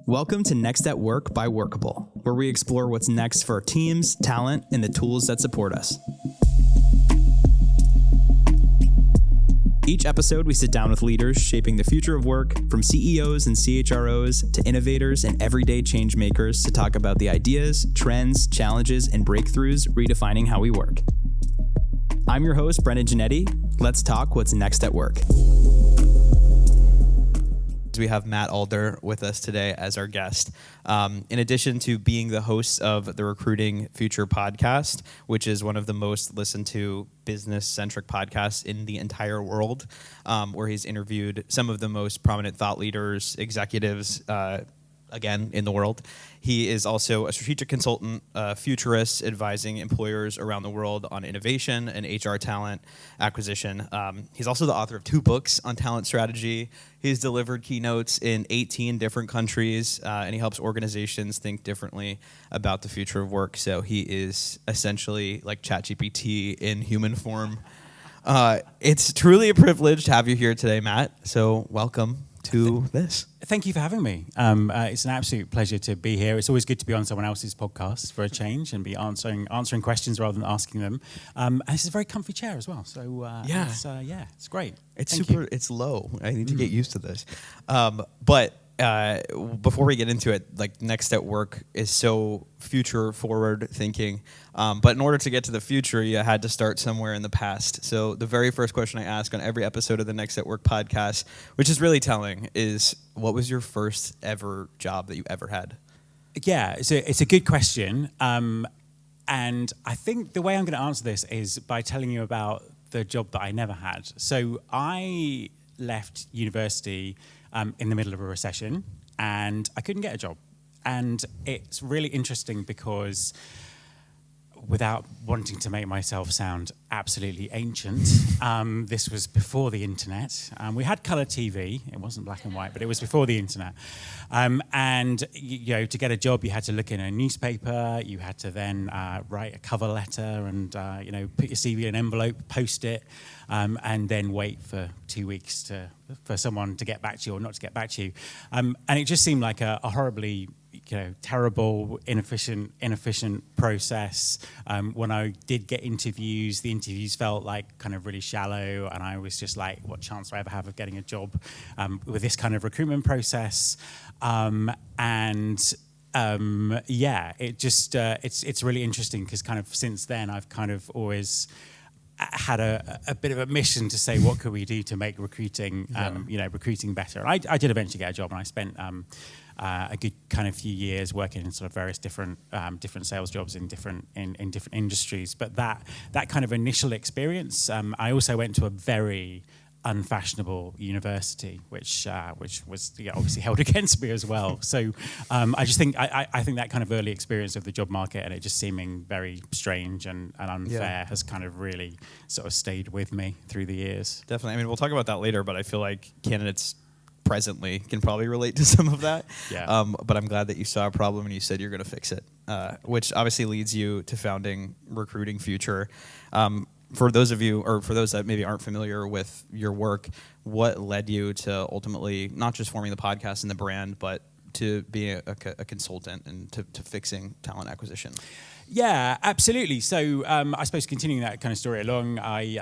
Welcome to Next at Work by Workable, where we explore what's next for our teams, talent, and the tools that support us. Each episode, we sit down with leaders shaping the future of work, from CEOs and CHROs to innovators and everyday change makers, to talk about the ideas, trends, challenges, and breakthroughs redefining how we work. I'm your host, Brendan Giannetti. Let's talk what's next at work. We have Matt Alder with us today as our guest. In addition to being the host of the Recruiting Future podcast, which is one of the most listened to business-centric podcasts in the entire world, where he's interviewed some of the most prominent thought leaders, executives, again, in the world. He is also a strategic consultant, futurist, advising employers around the world on innovation and HR talent acquisition. He's also the author of 2 books on talent strategy. He's delivered keynotes in 18 different countries, and he helps organizations think differently about the future of work. So he is essentially like ChatGPT in human form. It's truly a privilege to have you here today, Matt. So welcome to this. Thank you for having me. It's an absolute pleasure to be here. It's always good to be on someone else's podcast for a change and be answering questions rather than asking them. And this is a very comfy chair as well. So it's great. It's low. I need to get used to this. But before we get into it, like Next at Work is so future forward thinking. But in order to get to the future, you had to start somewhere in the past. So the very first question I ask on every episode of the Next at Work podcast, which is really telling, is what was your first ever job that you ever had? Yeah, it's a good question. And I think the way I'm going to answer this is by telling you about the job that I never had. So I left university in the middle of a recession, and I couldn't get a job. And it's really interesting because, without wanting to make myself sound absolutely ancient, this was before the internet. We had colour TV. It wasn't black and white, but it was before the internet. And to get a job, you had to look in a newspaper. You had to then write a cover letter and put your CV in an envelope, post it, and then wait for 2 weeks for someone to get back to you or not to get back to you. And it just seemed like a horribly terrible, inefficient process. When I did get interviews, the interviews felt like kind of really shallow, and I was just like, what chance do I ever have of getting a job with this kind of recruitment process? It's really interesting because kind of since then I've kind of always had a bit of a mission to say, what could we do to make recruiting, recruiting better? And I did eventually get a job, and I spent a good kind of few years working in sort of various different sales jobs in different industries. But that kind of initial experience, I also went to a very unfashionable university, which was obviously held against me as well. So I just think I think that kind of early experience of the job market and it just seeming very strange and unfair has kind of really sort of stayed with me through the years. Definitely. I mean, we'll talk about that later, but I feel like candidates presently can probably relate to some of that. Yeah. But I'm glad that you saw a problem and you said you're going to fix it, which obviously leads you to founding Recruiting Future. For those of you, or for those that maybe aren't familiar with your work, what led you to ultimately not just forming the podcast and the brand, but to being a consultant and to fixing talent acquisition? Yeah, absolutely. So I suppose continuing that kind of story along, I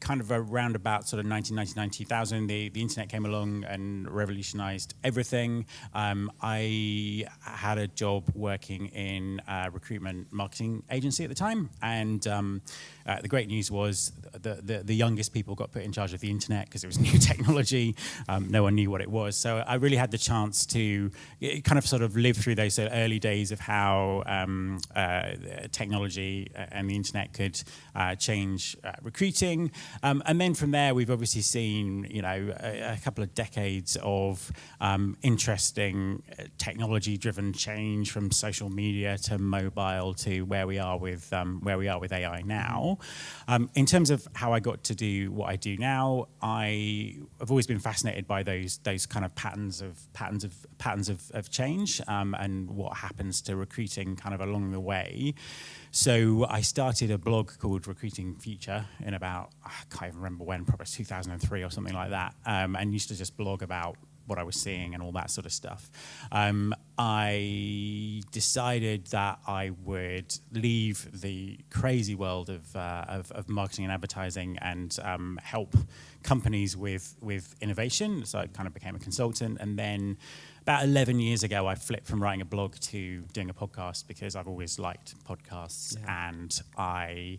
kind of around about sort of 1999, 2000, the internet came along and revolutionized everything. I had a job working in a recruitment marketing agency at the time, and the great news was the youngest people got put in charge of the internet because it was new technology. No one knew what it was. So I really had the chance to kind of sort of live through those early days of how technology and the internet could change recruiting. And then from there, we've obviously seen, a couple of decades of interesting technology-driven change from social media to mobile to where we are with AI now. In terms of how I got to do what I do now, I have always been fascinated by those kind of patterns of change and what happens to recruiting kind of along the way. So I started a blog called Recruiting Future in about, I can't even remember when, probably 2003 or something like that, and used to just blog about what I was seeing and all that sort of stuff. I decided that I would leave the crazy world of marketing and advertising and help companies with innovation. So I kind of became a consultant, and then about 11 years ago, I flipped from writing a blog to doing a podcast because I've always liked podcasts, and I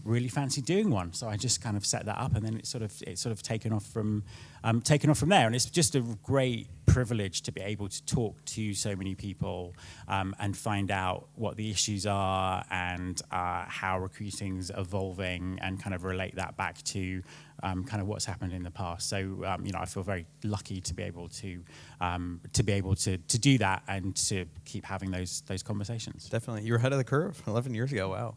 really fancied doing one. So I just kind of set that up, and then it's sort of taken off from there. And it's just a great privilege to be able to talk to so many people and find out what the issues are and how recruiting's evolving, and kind of relate that back to kind of what's happened in the past. So I feel very lucky to be able to do that and to keep having those conversations. Definitely, you were ahead of the curve 11 years ago. Wow.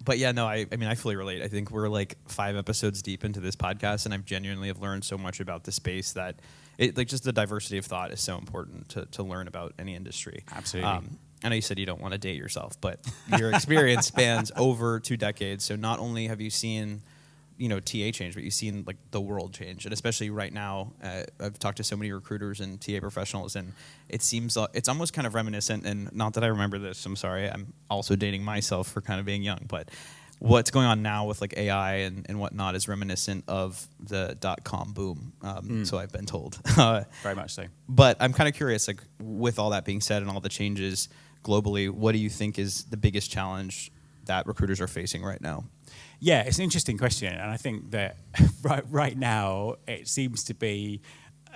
But yeah, no, I mean, I fully relate. I think we're like 5 episodes deep into this podcast, and I've genuinely have learned so much about the space that just the diversity of thought is so important to learn about any industry. Absolutely. I know you said you don't want to date yourself, but your experience spans over 2 decades. So not only have you seen TA change, but you've seen like the world change, and especially right now, I've talked to so many recruiters and TA professionals, and it seems it's almost kind of reminiscent. And not that I remember this, I'm sorry, I'm also dating myself for kind of being young, but what's going on now with like AI and whatnot is reminiscent of the .com boom. So I've been told. Very much so. But I'm kind of curious, like with all that being said and all the changes globally, what do you think is the biggest challenge that recruiters are facing right now? Yeah, it's an interesting question, and I think that right now it seems to be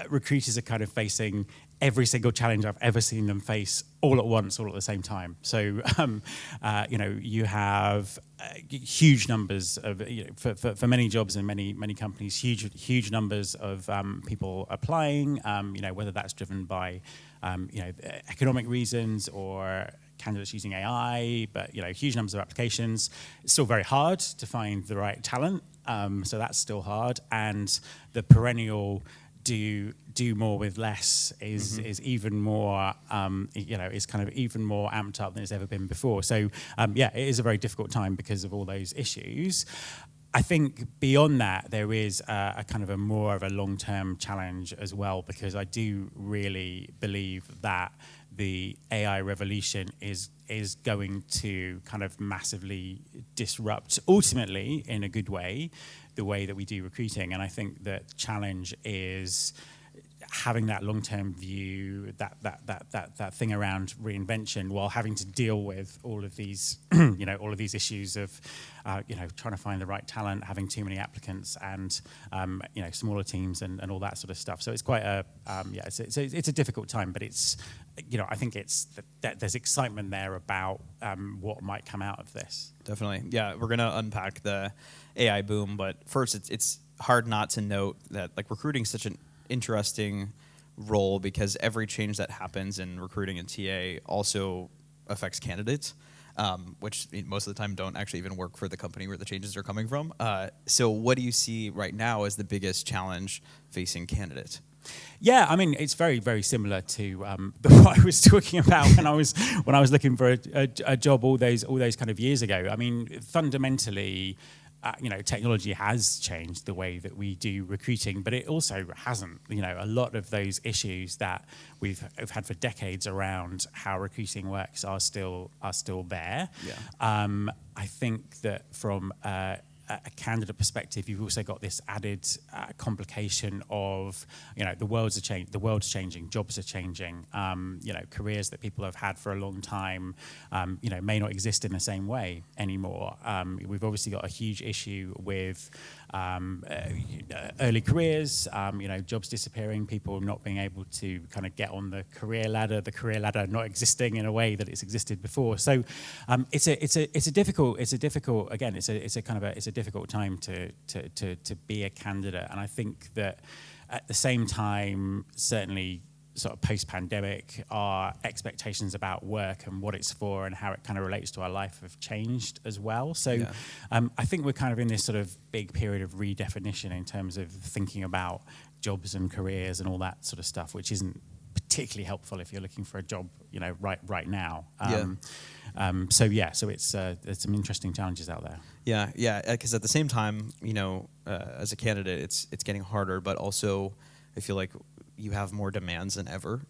recruiters are kind of facing every single challenge I've ever seen them face all at once, all at the same time. So, you have huge numbers of, for many jobs and many companies, huge numbers of people applying. Whether that's driven by economic reasons or candidates using AI, but huge numbers of applications. It's still very hard to find the right talent, so that's still hard. And the perennial do more with less is even more is kind of even more amped up than it's ever been before. So it is a very difficult time because of all those issues. I think beyond that, there is a kind of a more of a long-term challenge as well, because I do really believe that the AI revolution is going to kind of massively disrupt, ultimately, in a good way, the way that we do recruiting. And I think that challenge is having that long-term view, that thing around reinvention, while having to deal with all of these, all of these issues of, trying to find the right talent, having too many applicants, and smaller teams and all that sort of stuff. So it's quite it's a difficult time, but it's, I think it's that there's excitement there about what might come out of this. Definitely, yeah. We're gonna unpack the AI boom, but first, it's hard not to note that like recruiting is such an interesting role, because every change that happens in recruiting and TA also affects candidates, which most of the time don't actually even work for the company where the changes are coming from. So what do you see right now as the biggest challenge facing candidates? Yeah, I mean, it's very, very similar to what I was talking about when I was looking for a job all those kind of years ago. I mean, fundamentally, technology has changed the way that we do recruiting, but it also hasn't. A lot of those issues that we've had for decades around how recruiting works are still there. Yeah. I think that from a candidate perspective, you've also got this added complication of, the world's changing, jobs are changing, careers that people have had for a long time, may not exist in the same way anymore. We've obviously got a huge issue with early careers, jobs disappearing, people not being able to kind of get on the career ladder not existing in a way that it's existed before. So it's a difficult time to be a candidate. And I think that at the same time, certainly sort of post-pandemic, our expectations about work and what it's for and how it kind of relates to our life have changed as well. So I think we're kind of in this sort of big period of redefinition in terms of thinking about jobs and careers and all that sort of stuff, which isn't particularly helpful if you're looking for a job, right now. So it's there's some interesting challenges out there. Yeah, because at the same time, as a candidate, it's getting harder, but also I feel like you have more demands than ever.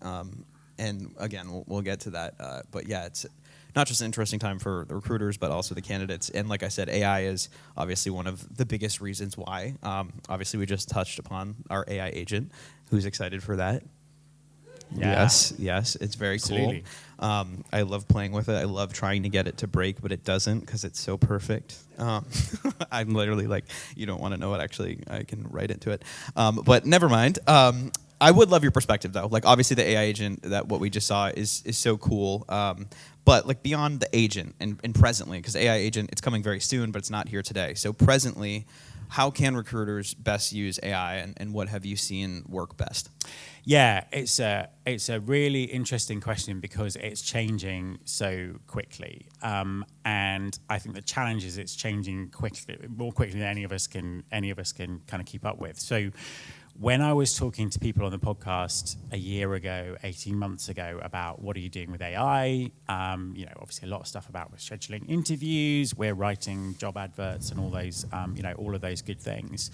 And again, we'll get to that. But yeah, it's not just an interesting time for the recruiters, but also the candidates. And like I said, AI is obviously one of the biggest reasons why. Obviously, we just touched upon our AI agent. Who's excited for that? Yeah. Yes, it's very Absolutely. cool. I love playing with it. I love trying to get it to break, but it doesn't because it's so perfect. I'm literally like, you don't want to know it. Actually, I can write into it. But never mind. I would love your perspective though. Like obviously the AI agent that what we just saw is so cool. But like beyond the agent and presently, because AI agent, it's coming very soon, but it's not here today. So presently, how can recruiters best use AI and what have you seen work best? Yeah, it's a really interesting question because it's changing so quickly, and I think the challenge is it's changing more quickly than any of us can kind of keep up with. So, when I was talking to people on the podcast a year ago, 18 months ago, about what are you doing with AI, obviously a lot of stuff about we're scheduling interviews, we're writing job adverts, and all those, all of those good things.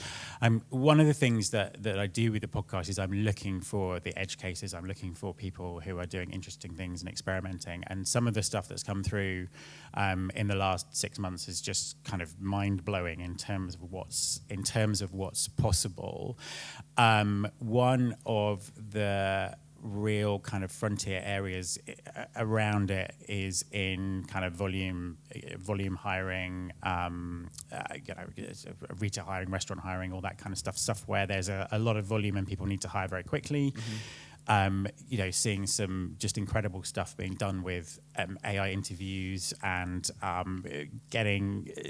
One of the things that I do with the podcast is I'm looking for the edge cases. I'm looking for people who are doing interesting things and experimenting. And some of the stuff that's come through in the last 6 months is just kind of mind blowing in terms of what's possible. One of the real kind of frontier areas around it is in kind of volume hiring, retail hiring, restaurant hiring, all that kind of stuff where there's a lot of volume and people need to hire very quickly. Mm-hmm. Seeing some just incredible stuff being done with AI interviews and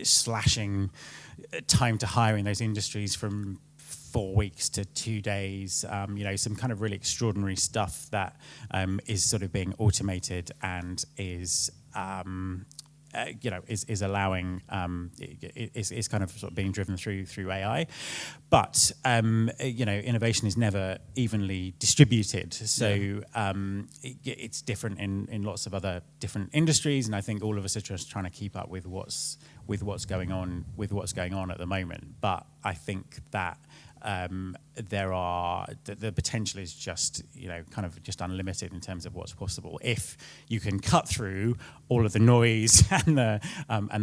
slashing time to hire in those industries from 4 weeks to 2 days, some kind of really extraordinary stuff that is sort of being automated and is allowing is kind of sort of being driven through AI, but innovation is never evenly distributed. So it's different in lots of other different industries, and I think all of us are just trying to keep up with what's going on at the moment. But I think that the potential is just kind of just unlimited in terms of what's possible if you can cut through all of the noise and the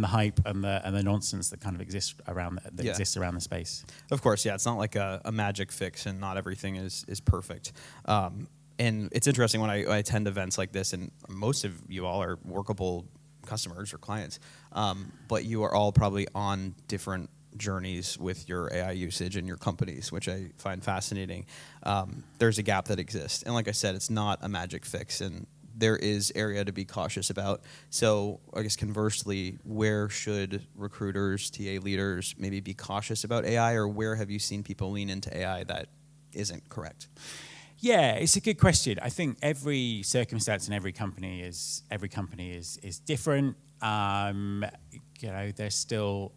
hype and the nonsense that kind of exists around the space. Of course, yeah, it's not like a magic fix, and not everything is perfect. And it's interesting when I attend events like this, and most of you all are Workable customers or clients, but you are all probably on different journeys with your AI usage in your companies, which I find fascinating. There's a gap that exists. And like I said, it's not a magic fix, and there is area to be cautious about. So I guess conversely, where should recruiters, TA leaders maybe be cautious about AI, or where have you seen people lean into AI that isn't correct? Yeah, it's a good question. I think every circumstance in every company is different. There's still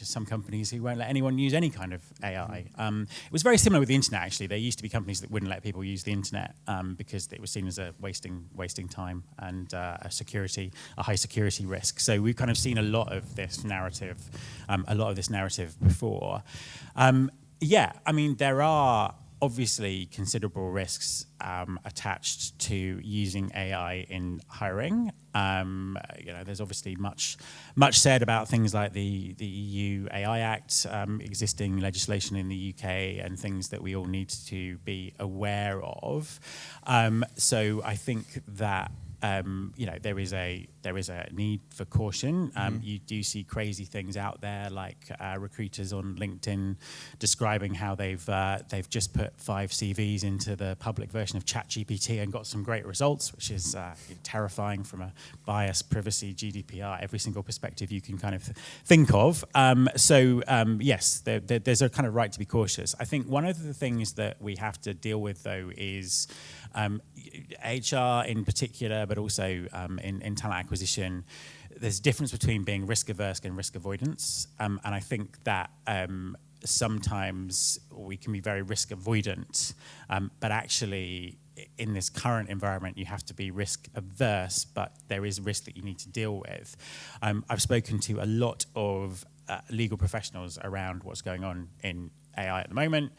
some companies who won't let anyone use any kind of AI. It was very similar with the internet, actually. There used to be companies that wouldn't let people use the internet because it was seen as a wasting time and a high security risk. So we've kind of seen a lot of this narrative before. There are obviously considerable risks attached to using AI in hiring. There's obviously much said about things like the EU AI Act, existing legislation in the UK, and things that we all need to be aware of. So I think that there is a need for caution. You do see crazy things out there, like recruiters on LinkedIn describing how they've just put 5 CVs into the public version of ChatGPT and got some great results, which is terrifying from a bias, privacy, GDPR, every single perspective you can kind of think of. Yes, there's a kind of right to be cautious. I think one of the things that we have to deal with, though, is HR in particular, but also in talent acquisition. There's a difference between being risk averse and risk avoidance, and I think that sometimes we can be very risk avoidant, but actually in this current environment you have to be risk averse, but there is risk that you need to deal with. I've spoken to a lot of legal professionals around what's going on in AI at the moment,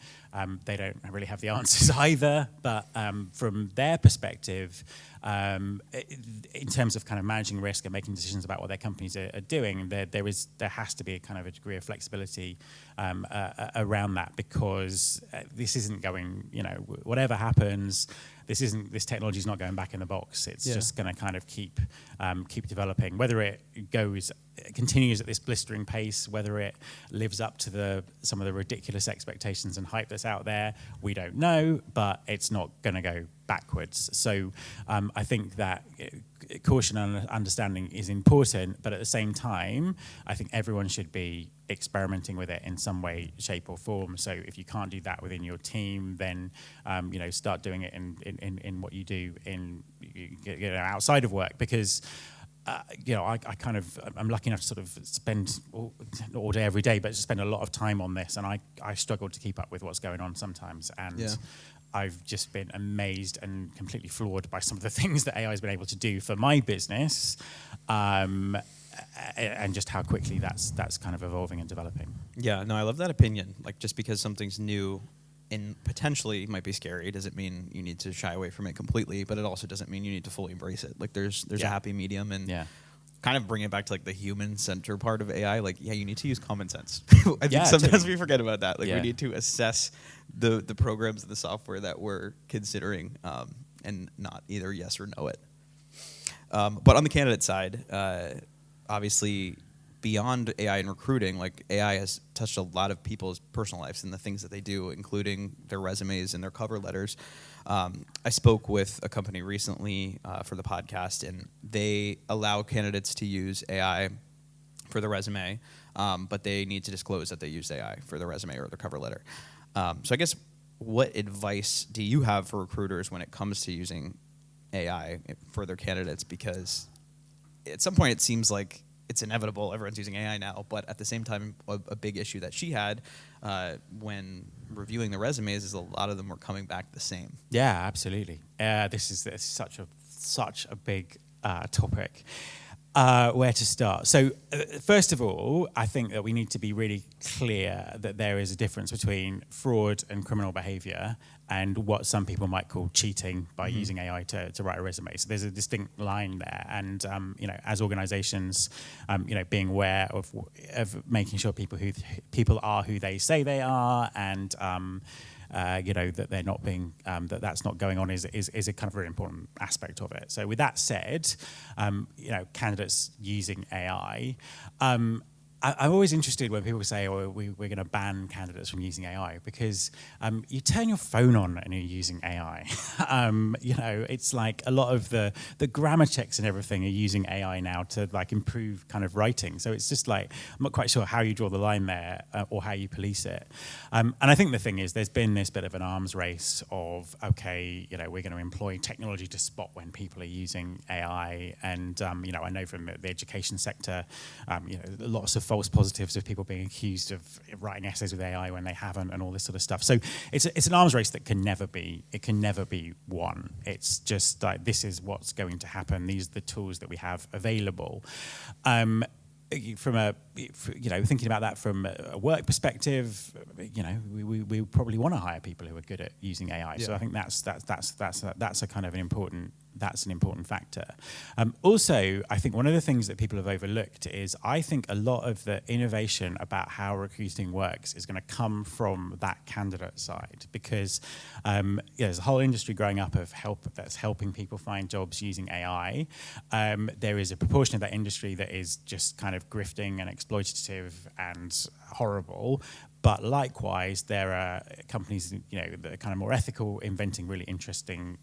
They don't really have the answers either, but from their perspective, in terms of kind of managing risk and making decisions about what their companies are doing, there has to be a kind of a degree of flexibility around that, because this isn't going, whatever happens, this technology is not going back in the box. It's just going to kind of keep developing. Whether it continues at this blistering pace, whether it lives up to some of the ridiculous expectations and hype that's out there, we don't know, but it's not going to go backwards. So I think that caution and understanding is important, but at the same time, I think everyone should be experimenting with it in some way, shape, or form. So if you can't do that within your team, then start doing it in what you do outside of work, because I'm lucky enough to sort of spend not all day every day, but to spend a lot of time on this, and I struggle to keep up with what's going on sometimes, and I've just been amazed and completely floored by some of the things that AI has been able to do for my business, and just how quickly that's kind of evolving and developing. Yeah, no, I love that opinion. Like, just because something's new and potentially might be scary doesn't mean you need to shy away from it completely, but it also doesn't mean you need to fully embrace it. Like, there's a happy medium, and kind of bring it back to like the human center part of AI. Like, you need to use common sense. I think sometimes we forget about that. Like, we need to assess the programs and the software that we're considering, and not either yes or no it. But on the candidate side, obviously, beyond AI and recruiting, like, AI has touched a lot of people's personal lives and the things that they do, including their resumes and their cover letters. I spoke with a company recently for the podcast, and they allow candidates to use AI for the resume, but they need to disclose that they used AI for the resume or their cover letter. So I guess, what advice do you have for recruiters when it comes to using AI for their candidates? Because at some point it seems like it's inevitable, everyone's using AI now, but at the same time, a big issue that she had when reviewing the resumes is a lot of them were coming back the same. Yeah, absolutely. This is such a big topic. Where to start? So first of all, I think that we need to be really clear that there is a difference between fraud and criminal behavior and what some people might call cheating by using AI to write a resume. So there's a distinct line there, and as organizations, being aware of making sure people are who they say they are, and that they're not being that's not going on is a kind of very important aspect of it. So with that said, candidates using AI. I'm always interested when people say, "Oh, we're going to ban candidates from using AI," because you turn your phone on and you're using AI. It's like a lot of the grammar checks and everything are using AI now to like improve kind of writing. So it's just like, I'm not quite sure how you draw the line there or how you police it. And I think the thing is, there's been this bit of an arms race of, okay, we're going to employ technology to spot when people are using AI. And I know from the education sector, lots of false positives of people being accused of writing essays with AI when they haven't, and all this sort of stuff. So it's an arms race that can never be won. It's just like, this is what's going to happen. These are the tools that we have available. Thinking about that from a work perspective, we probably want to hire people who are good at using AI. Yeah. So I think that's a kind of an important factor. Also, I think one of the things that people have overlooked is, I think a lot of the innovation about how recruiting works is going to come from that candidate side, because there's a whole industry growing up that's helping people find jobs using AI. There is a proportion of that industry that is just kind of grifting and exploitative and horrible. But likewise, there are companies, that are kind of more ethical, inventing really interesting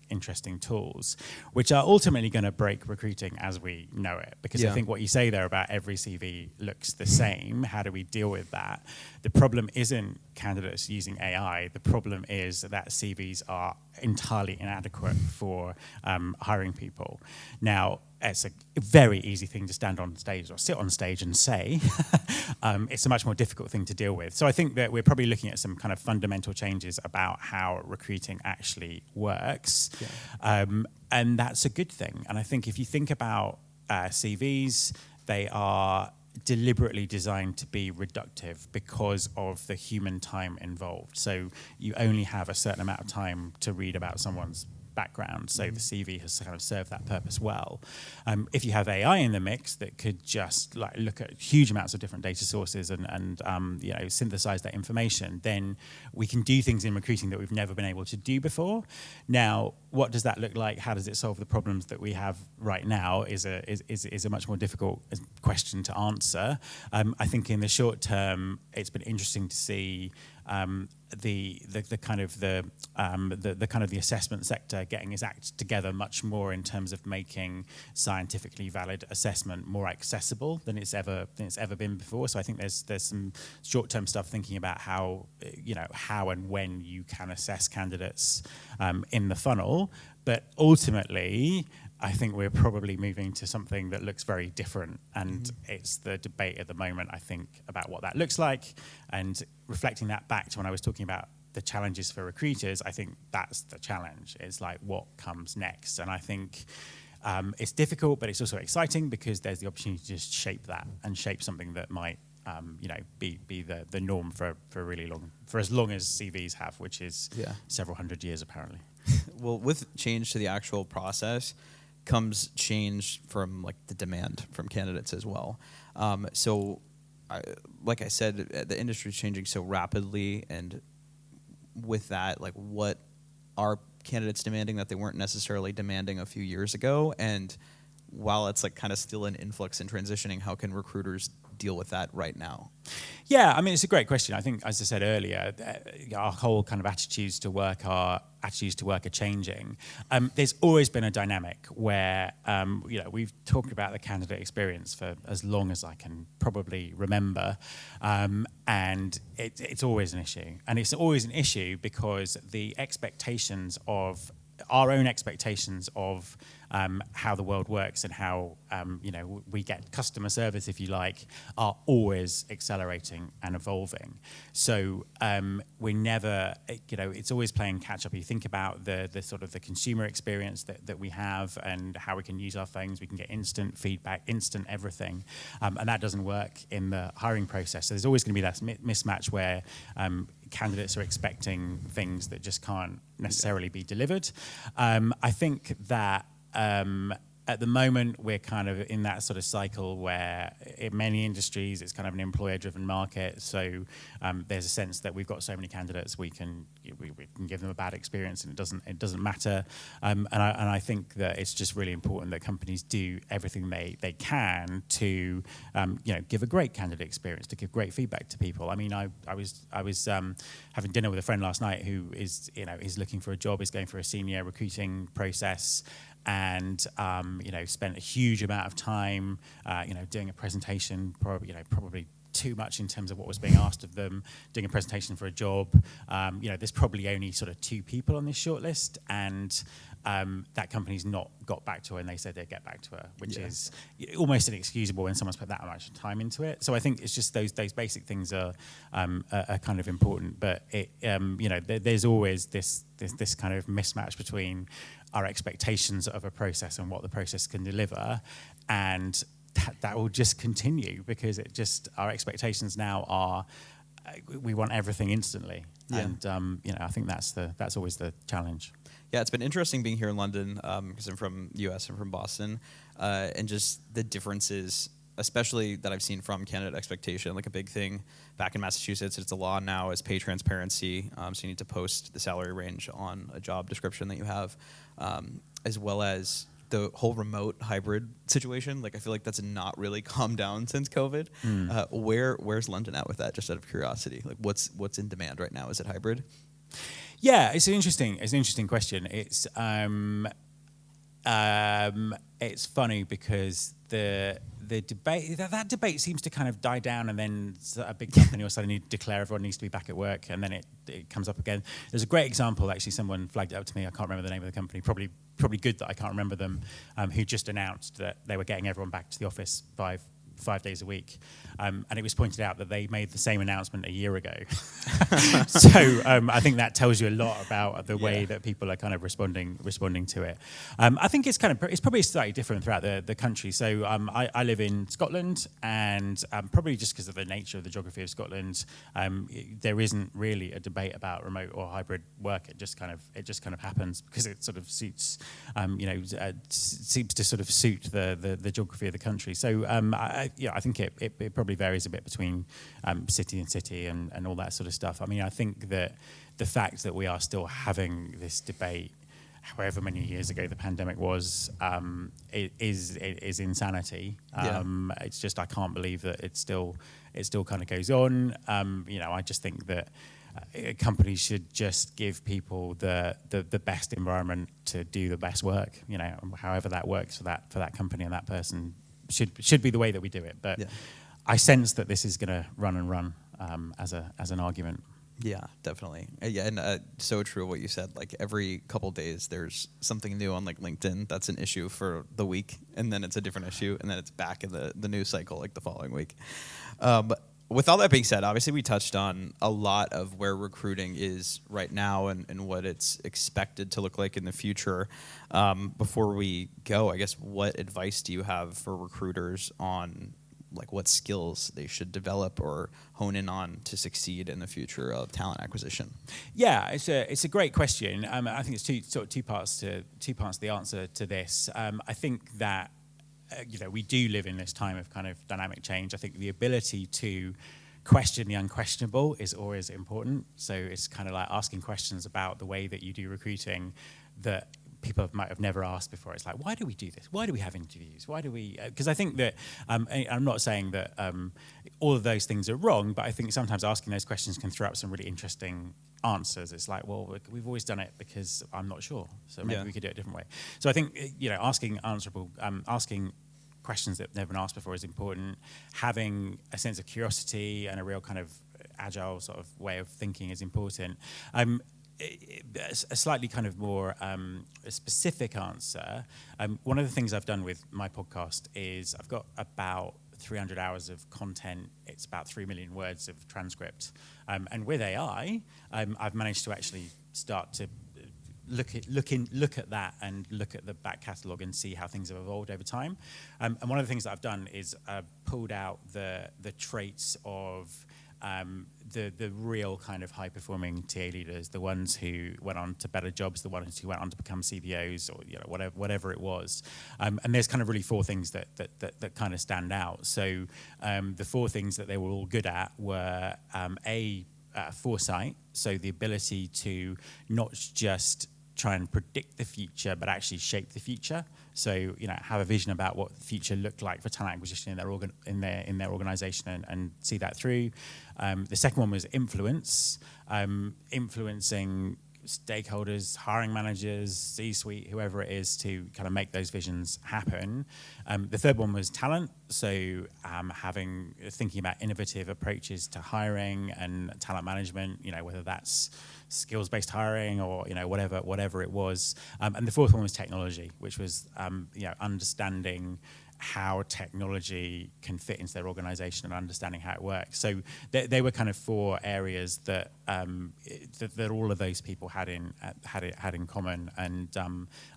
tools, which are ultimately going to break recruiting as we know it. Because I think what you say there about every CV looks the same, how do we deal with that? The problem isn't candidates using AI. The problem is that CVs are entirely inadequate for hiring people. Now, it's a very easy thing to stand on stage or sit on stage and say. It's a much more difficult thing to deal with. So I think that we're probably looking at some kind of fundamental changes about how recruiting actually works. Yeah. And that's a good thing. And I think if you think about CVs, they are deliberately designed to be reductive because of the human time involved. So you only have a certain amount of time to read about someone's background, so the CV has kind of served that purpose well. If you have AI in the mix that could just like look at huge amounts of different data sources and synthesize that information, then we can do things in recruiting that we've never been able to do before. Now, what does that look like? How does it solve the problems that we have right now? Is a much more difficult question to answer. I think in the short term, it's been interesting to see the kind of the assessment sector getting its act together much more in terms of making scientifically valid assessment more accessible than it's ever been before. So I think there's some short-term stuff thinking about how and when you can assess candidates in the funnel, but ultimately I think we're probably moving to something that looks very different, and it's the debate at the moment, I think, about what that looks like, and reflecting that back to when I was talking about the challenges for recruiters. I think that's the challenge. It's like, what comes next? And I think it's difficult, but it's also exciting because there's the opportunity to just shape that and shape something that might be the norm for as long as CVs have, which is several hundred years apparently. Well, with change to the actual process comes change from like the demand from candidates as well. Like I said, the industry is changing so rapidly, and with that, like, what are candidates demanding that they weren't necessarily demanding a few years ago? And while it's like kind of still in influx and transitioning, how can recruiters deal with that right now? Yeah, I mean, it's a great question. I think, as I said earlier, our whole kind of attitudes to work are changing. There's always been a dynamic where, we've talked about the candidate experience for as long as I can probably remember, and it's always an issue. And it's always an issue because the expectations of our own expectations of how the world works and how we get customer service, if you like, are always accelerating and evolving. So we're never, it's always playing catch up. You think about the sort of the consumer experience that we have and how we can use our phones. We can get instant feedback, instant everything, and that doesn't work in the hiring process. So there's always going to be that mismatch where candidates are expecting things that just can't necessarily be delivered. I think that at the moment, we're kind of in that sort of cycle where in many industries, it's kind of an employer-driven market. So there's a sense that we've got so many candidates, we can give them a bad experience, and it doesn't matter. And I think that it's just really important that companies do everything they can to give a great candidate experience, to give great feedback to people. I mean, I was having dinner with a friend last night who is looking for a job, is going for a senior recruiting process, and spent a huge amount of time doing a presentation, probably too much in terms of what was being asked of them, doing a presentation for a job. There's probably only sort of 2 people on this shortlist, and that company's not got back to her, and they said they'd get back to her, which is almost inexcusable when someone's put that much time into it. So I think it's just those basic things are kind of important, but there's always this kind of mismatch between our expectations of a process and what the process can deliver, and that will just continue because our expectations now are we want everything instantly, and I think that's always the challenge. Yeah, it's been interesting being here in London because I'm from the US, I'm from Boston, and just the differences, especially that I've seen from candidate expectation. Like a big thing back in Massachusetts, it's a law now, is pay transparency. So you need to post the salary range on a job description that you have, as well as the whole remote hybrid situation. Like I feel like that's not really calmed down since COVID. Where's London at with that? Just out of curiosity, like what's in demand right now? Is it hybrid? Yeah, it's an interesting question. It's funny because the debate that debate seems to kind of die down, and then a big company will suddenly declare everyone needs to be back at work, and then it comes up again. There's a great example, actually. Someone flagged it up to me. I can't remember the name of the company. Probably good that I can't remember them. Who just announced that they were getting everyone back to the office 5 5 days a week. And it was pointed out that they made the same announcement a year ago. So I think that tells you a lot about the way that people are kind of responding to it. I think it's probably slightly different throughout the country. So I live in Scotland, and probably just because of the nature of the geography of Scotland, there isn't really a debate about remote or hybrid work. It just kind of happens because it sort of suits, seems to sort of suit the geography of the country. So I think it probably varies a bit between city and city and all that sort of stuff. I mean, I think that the fact that we are still having this debate, however many years ago the pandemic was, is insanity. It's just, I can't believe that it still kind of goes on. I just think that companies should just give people the best environment to do the best work. However that works for that company and that person should be the way that we do it. But I sense that this is going to run as an argument. Yeah, definitely. Yeah, and so true what you said. Like every couple days, there's something new on like LinkedIn that's an issue for the week, and then it's a different issue, and then it's back in the news cycle like the following week. With all that being said, obviously we touched on a lot of where recruiting is right now and what it's expected to look like in the future. Before we go, I guess, what advice do you have for recruiters on like what skills they should develop or hone in on to succeed in the future of talent acquisition? Yeah, it's a great question. I think it's two parts to the answer to this. I think that we do live in this time of kind of dynamic change. I think the ability to question the unquestionable is always important. So it's kind of like asking questions about the way that you do recruiting that people might have never asked before. It's like, why do we do this? Why do we have interviews? Why do we? Because I think that, I'm not saying that all of those things are wrong, but I think sometimes asking those questions can throw up some really interesting answers. It's like, well, we've always done it because I'm not sure, so maybe we could do it a different way. So I think, asking questions that never been asked before is important. Having a sense of curiosity and a real kind of agile sort of way of thinking is important. A slightly kind of more specific answer. One of the things I've done with my podcast is I've got about 300 hours of content. It's about 3 million words of transcript. And with AI, I've managed to actually start to look at that and look at the back catalogue and see how things have evolved over time. And one of the things that I've done is pulled out the traits of the real kind of high-performing TA leaders, the ones who went on to better jobs, the ones who went on to become CBOs or whatever it was. And there's kind of really 4 things that kind of stand out. So the 4 things that they were all good at were foresight, so the ability to not just try and predict the future, but actually shape the future. So, have a vision about what the future looked like for talent acquisition in their organization and see that through. The second one was influence, influencing stakeholders, hiring managers, C-suite, whoever it is, to kind of make those visions happen. The third one was talent, so thinking about innovative approaches to hiring and talent management, whether that's skills-based hiring or whatever it was. And the fourth one was technology, which was understanding how technology can fit into their organization and understanding how it works. So they were kind of 4 areas that all of those people had in common, and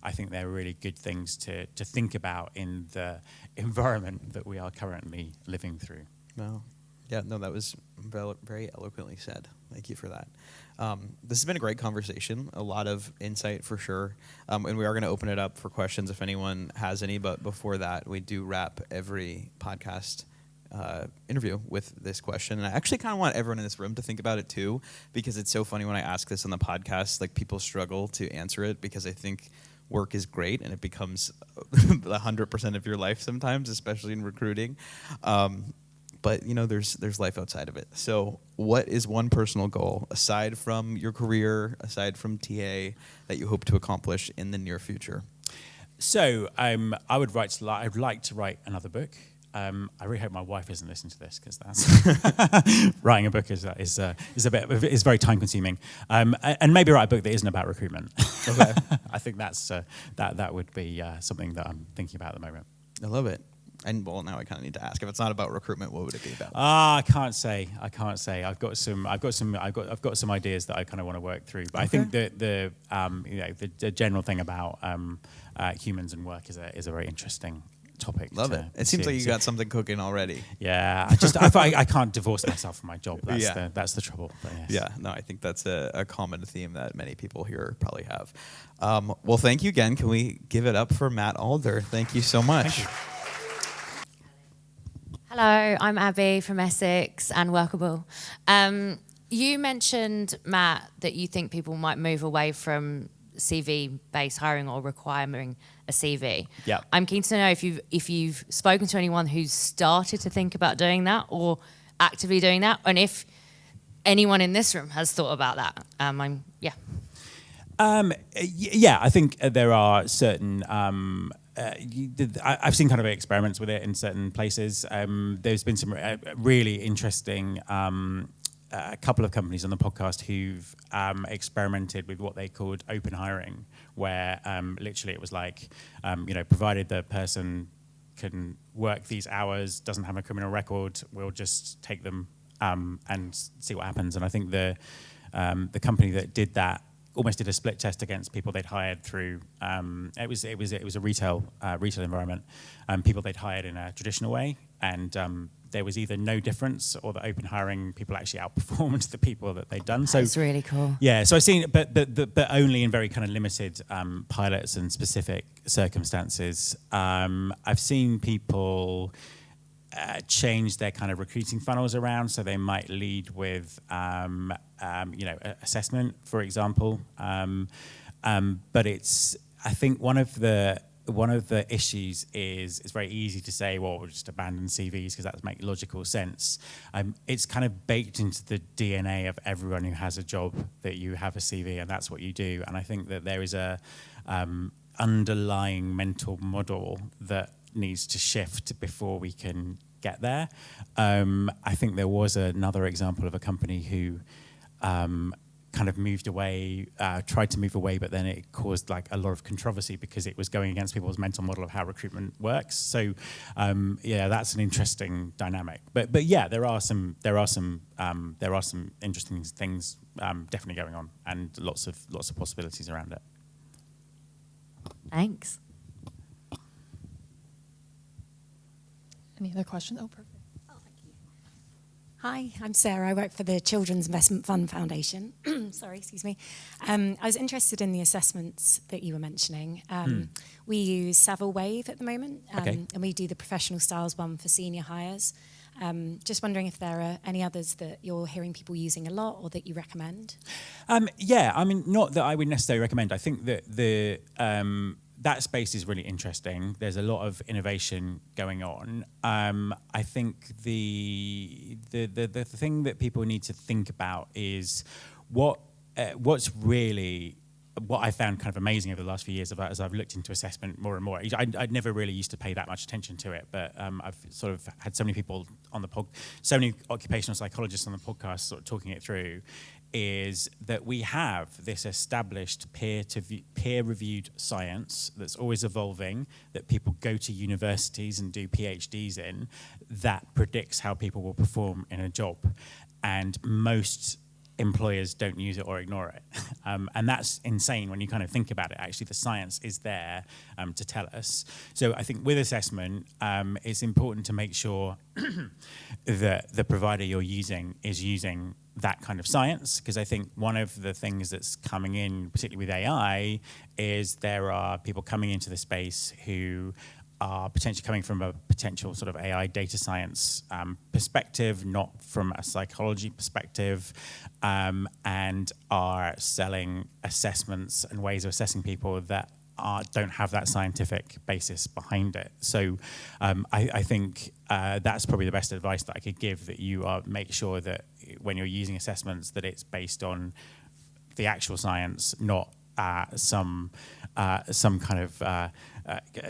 I think they're really good things to think about in the environment that we are currently living through. Wow. Yeah, no, that was very eloquently said. Thank you for that. This has been a great conversation, a lot of insight for sure. And we are going to open it up for questions if anyone has any. But before that, we do wrap every podcast interview with this question. And I actually kind of want everyone in this room to think about it too, because it's so funny when I ask this on the podcast, like people struggle to answer it because I think work is great and it becomes 100% of your life sometimes, especially in recruiting. But there's life outside of it. So what is one personal goal, aside from your career, aside from TA, that you hope to accomplish in the near future? So I'd like to write another book. I really hope my wife isn't listening to this, because that's writing a book is very time consuming. And maybe write a book that isn't about recruitment. Okay. I think that would be something that I'm thinking about at the moment. I love it. And well, now I kind of need to ask, if it's not about recruitment, what would it be about? I can't say. I've got some ideas that I kind of want to work through. But I think that the general thing about humans and work is a very interesting topic. Love it. It seems like you got something cooking already. Yeah, I can't divorce myself from my job. That's the trouble. But yes. Yeah, no, I think that's a common theme that many people here probably have. Well, thank you again. Can we give it up for Matt Alder? Thank you so much. Thank you. Hello, I'm Abby from Essex and Workable. You mentioned, Matt, that you think people might move away from CV-based hiring or requiring a CV. Yeah. I'm keen to know if you've spoken to anyone who's started to think about doing that or actively doing that, and if anyone in this room has thought about that. Yeah, I think there are certain. I've seen kind of experiments with it in certain places. There's been some really interesting. A couple of companies on the podcast who've experimented with what they called open hiring, where literally it was like, provided the person can work these hours, doesn't have a criminal record, we'll just take them and see what happens. And I think the company that did that almost did a split test against people they'd hired through. It was a retail environment, people they'd hired in a traditional way, and there was either no difference or the open hiring people actually outperformed the people that they'd done. So it's really cool. Yeah, so I've seen it, but only in very kind of limited pilots and specific circumstances. I've seen people change their kind of recruiting funnels around, so they might lead with assessment, for example. But I think one of the issues is it's very easy to say, well, we'll just abandon CVs because that makes logical sense. It's kind of baked into the DNA of everyone who has a job that you have a CV and that's what you do. And I think that there is a underlying mental model that needs to shift before we can get there. I think there was another example of a company who kind of moved away, tried to move away, but then it caused like a lot of controversy because it was going against people's mental model of how recruitment works. So that's an interesting dynamic. But yeah, there are some interesting things definitely going on, and lots of possibilities around it. Thanks. Any other questions? Oh, perfect. Hi, I'm Sarah. I work for the Children's Investment Fund Foundation. Sorry, excuse me. I was interested in the assessments that you were mentioning. We use Savile Wave at the moment, and we do the professional styles one for senior hires. Just wondering if there are any others that you're hearing people using a lot or that you recommend? Not that I would necessarily recommend. I think that that space is really interesting. There's a lot of innovation going on. I think the thing that people need to think about is what's really what I found kind of amazing over the last few years as I've looked into assessment more and more. I'd never really used to pay that much attention to it, but I've sort of had so many people on the so many occupational psychologists on the podcast sort of talking it through, is that we have this established peer-reviewed science that's always evolving, that people go to universities and do PhDs in, that predicts how people will perform in a job. And most employers don't use it or ignore it. And that's insane when you kind of think about it. Actually, the science is there to tell us. So I think with assessment, it's important to make sure that the provider you're using is using that kind of science, because I think one of the things that's coming in, particularly with AI, is there are people coming into the space who are potentially coming from a potential sort of AI data science perspective, not from a psychology perspective, and are selling assessments and ways of assessing people that don't have that scientific basis behind it. So I think that's probably the best advice that I could give, that you make sure that when you're using assessments that it's based on the actual science, not some kind of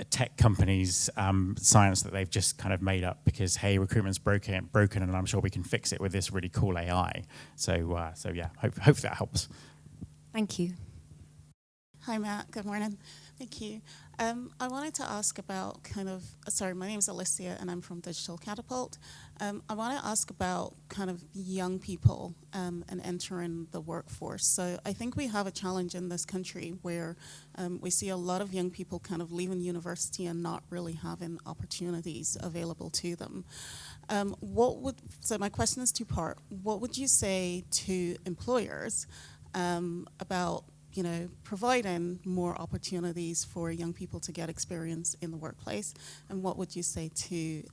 tech company's science that they've just kind of made up because, hey, recruitment's broken, and I'm sure we can fix it with this really cool AI. So yeah, hope that helps. Thank you. Hi, Matt. Good morning. Thank you. I wanted to ask about my name is Alicia and I'm from Digital Catapult. I want to ask about kind of young people and entering the workforce. So I think we have a challenge in this country where we see a lot of young people kind of leaving university and not really having opportunities available to them. So my question is two-part. What would you say to employers about providing more opportunities for young people to get experience in the workplace? And what would you say to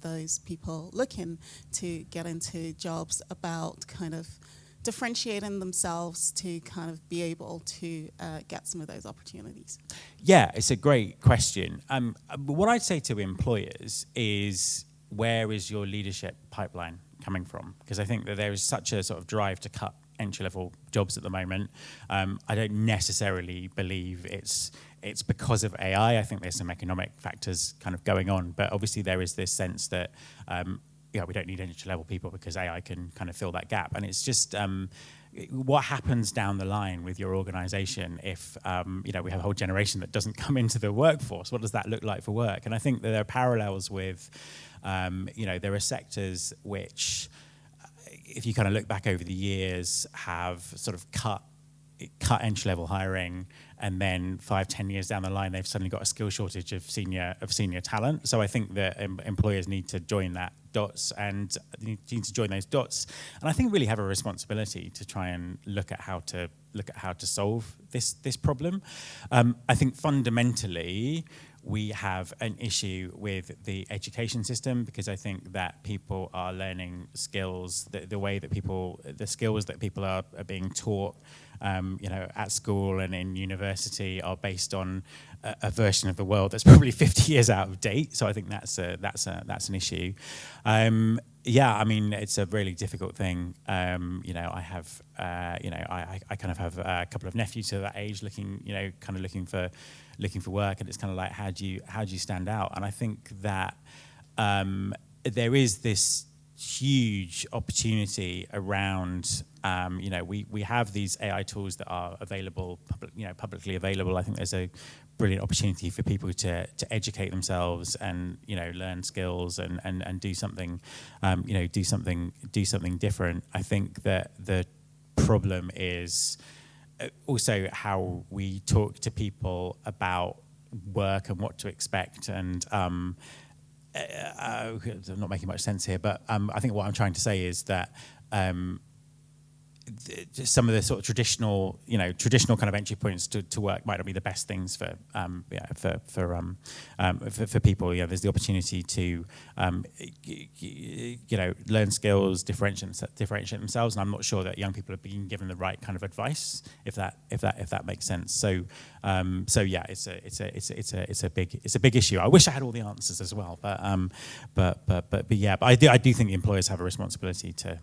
those people looking to get into jobs about kind of differentiating themselves to kind of be able to get some of those opportunities? Yeah, it's a great question. What I'd say to employers is, where is your leadership pipeline coming from? Because I think that there is such a sort of drive to cut entry-level jobs at the moment. I don't necessarily believe it's because of AI. I think there's some economic factors kind of going on, but obviously there is this sense that we don't need entry-level people because AI can kind of fill that gap. And it's just what happens down the line with your organization if we have a whole generation that doesn't come into the workforce. What does that look like for work? And I think that there are parallels with there are sectors which, if you kind of look back over the years, have sort of cut entry-level hiring, and then 5-10 years down the line, they've suddenly got a skill shortage of senior talent. So I think that employers need to join those dots, and I think really have a responsibility to try and look at how to solve this problem. I think fundamentally, we have an issue with the education system, because I think that people are learning skills, the skills that people are being taught, at school and in university are based on a version of the world that's probably 50 years out of date. So I think that's an issue. It's a really difficult thing. I have, I kind of have a couple of nephews to that age, looking for work, and it's kind of like, how do you stand out? And I think that there is this huge opportunity around. We have these AI tools that are available, publicly available. I think there's a brilliant opportunity for people to educate themselves and learn skills and do something, do something different. I think that the problem is also how we talk to people about work and what to expect. And I'm not making much sense here, but I think what I'm trying to say is that some of the sort of traditional kind of entry points to work might not be the best things for people. There's the opportunity to learn skills, differentiate themselves, and I'm not sure that young people are being given the right kind of advice, if that makes sense. So it's a big issue. I wish I had all the answers as well, but I do think the employers have a responsibility to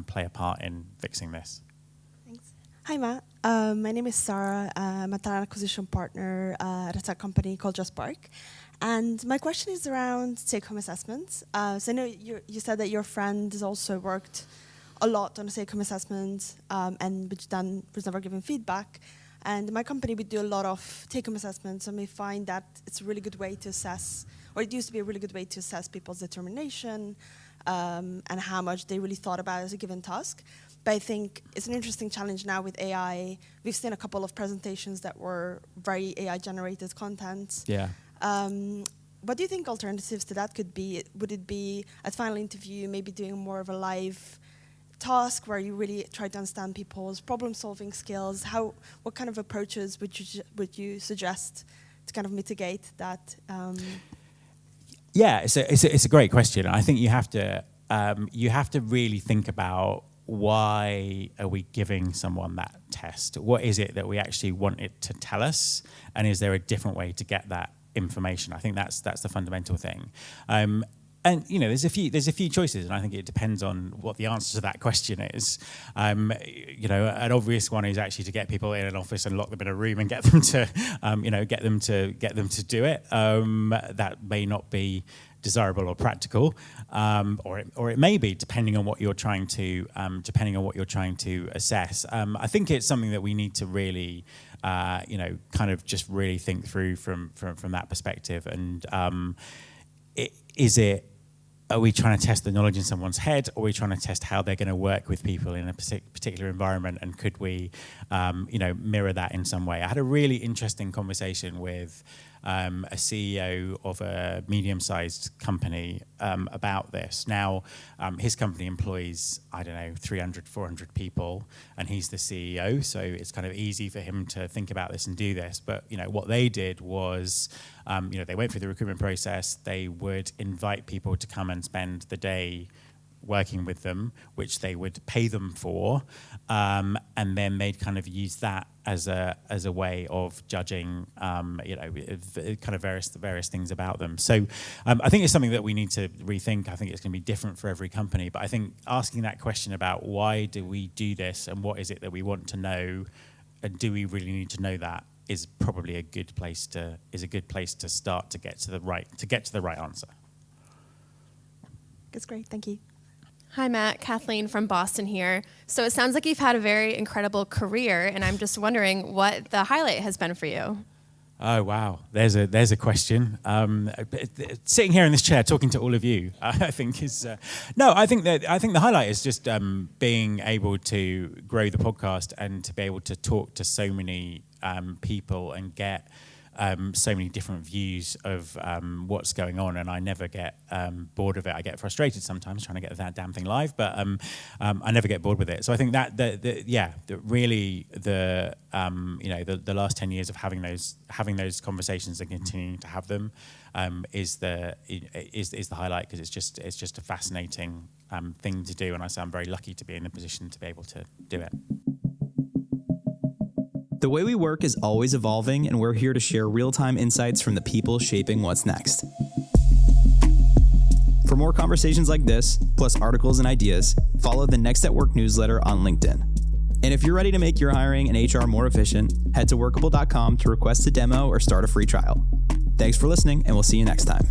play a part in fixing this. Thanks. Hi, Matt. My name is Sarah. I'm a talent acquisition partner at a tech company called JustSpark. And my question is around take-home assessments. So I know you said that your friend has also worked a lot on a take-home assessment, and which then was never given feedback. And in my company, we do a lot of take-home assessments, and we find that it's a really good way to assess, or it used to be a really good way to assess people's determination, and how much they really thought about as a given task. But I think it's an interesting challenge now with AI. We've seen a couple of presentations that were very AI-generated content. Yeah. What do you think alternatives to that could be? Would it be at final interview, maybe doing more of a live task where you really try to understand people's problem-solving skills? What kind of approaches would you suggest to kind of mitigate that? Yeah, it's a great question. I think you have to really think about, why are we giving someone that test? What is it that we actually want it to tell us? And is there a different way to get that information? I think that's the fundamental thing. And there's a few choices, and I think it depends on what the answer to that question is. An obvious one is actually to get people in an office and lock them in a room and get them to do it. That may not be desirable or practical, or it may be, depending on what you're trying to assess. I think it's something that we need to really kind of just really think through from that perspective. And are we trying to test the knowledge in someone's head, or are we trying to test how they're going to work with people in a particular environment? And could we, mirror that in some way? I had a really interesting conversation with a CEO of a medium-sized company about this. Now, his company employs, 300, 400 people, and he's the CEO, so it's kind of easy for him to think about this and do this. But, what they did was, they went through the recruitment process. They would invite people to come and spend the day working with them, which they would pay them for, and then they'd kind of use that as a way of judging, kind of various things about them. So I think it's something that we need to rethink. I think it's going to be different for every company, but I think asking that question about why do we do this and what is it that we want to know, and do we really need to know that, is probably a good place to start to get to the right answer. That's great. Thank you. Hi, Matt. Kathleen from Boston here. So it sounds like you've had a very incredible career, and I'm just wondering what the highlight has been for you. Oh, wow. There's a question. Sitting here in this chair talking to all of you, I think is... I think the highlight is just being able to grow the podcast and to be able to talk to so many people and get so many different views of what's going on, and I never get bored of it. I get frustrated sometimes trying to get that damn thing live, but I never get bored with it. So I think that the last 10 years of having those conversations and continuing to have them is the highlight, because it's just a fascinating thing to do, and I'm very lucky to be in the position to be able to do it. The way we work is always evolving, and we're here to share real-time insights from the people shaping what's next. For more conversations like this, plus articles and ideas, follow the Next at Work newsletter on LinkedIn. And if you're ready to make your hiring and HR more efficient, head to workable.com to request a demo or start a free trial. Thanks for listening, and we'll see you next time.